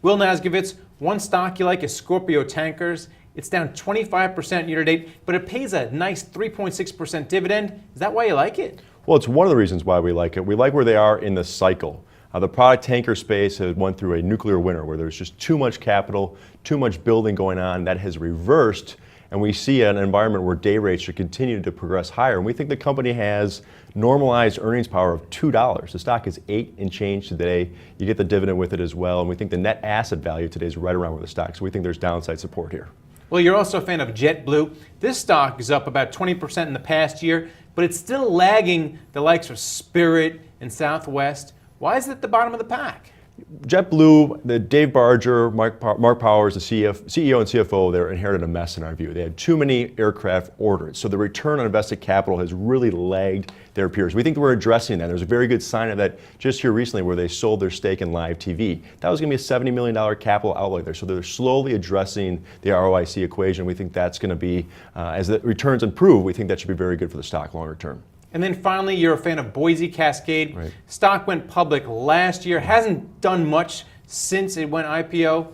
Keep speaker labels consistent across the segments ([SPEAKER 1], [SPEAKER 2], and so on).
[SPEAKER 1] Will Nasgovitz, one stock you like is Scorpio Tankers. It's down 25% year to date, but it pays a nice 3.6% dividend. Is that why you like it?
[SPEAKER 2] Well, it's one of the reasons why we like it. We like where they are in the cycle. The product tanker space has went through a nuclear winter where there's just too much capital, too much building going on. That has reversed, and we see an environment where day rates should continue to progress higher. And we think the company has normalized earnings power of $2. The stock is $8 and change today. You get the dividend with it as well, and we think the net asset value today is right around where the stock. So we think there's downside support here.
[SPEAKER 1] Well, you're also a fan of JetBlue. This stock is up about 20% in the past year, but it's still lagging the likes of Spirit and Southwest. Why is it at the bottom of the pack?
[SPEAKER 2] JetBlue, Dave Barger, Mark Powers, the CEO and CFO, they inherited a mess in our view. They had too many aircraft ordered. So the return on invested capital has really lagged their peers. We think that we're addressing that. There's a very good sign of that just here recently where they sold their stake in Live TV. That was going to be a $70 million capital outlay there. So they're slowly addressing the ROIC equation. We think that's going to be, as the returns improve, we think that should be very good for the stock longer term.
[SPEAKER 1] And then finally, you're a fan of Boise Cascade.
[SPEAKER 2] Right.
[SPEAKER 1] Stock went public last year, hasn't done much since it went IPO. A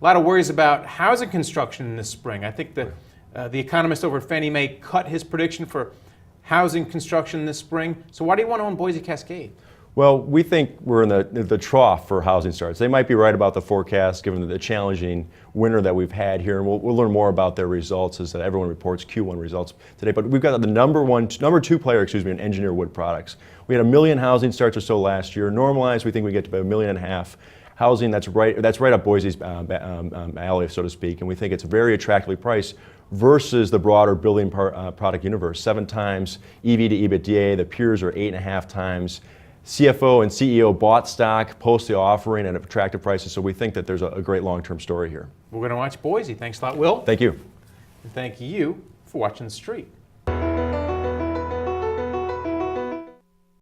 [SPEAKER 1] lot of worries about housing construction in the spring. I think the economist over at Fannie Mae cut his prediction for housing construction this spring. So why do you want to own Boise Cascade?
[SPEAKER 2] Well, we think we're in the trough for housing starts. They might be right about the forecast given the challenging winter that we've had here, and we'll learn more about their results as everyone reports Q1 results today. But we've got the number two player, in engineered wood products. We had 1 million housing starts or so last year. Normalized, we think we get to about 1.5 million. Housing that's right up Boise's alley, so to speak, and we think it's very attractively priced versus the broader building product universe. 7 times EV to EBITDA. The peers are 8.5 times. CFO and CEO bought stock post the offering at attractive prices, so we think that there's a great long-term story here.
[SPEAKER 1] We're going to watch Boise. Thanks a lot, Will.
[SPEAKER 2] Thank you.
[SPEAKER 1] And thank you for watching The Street.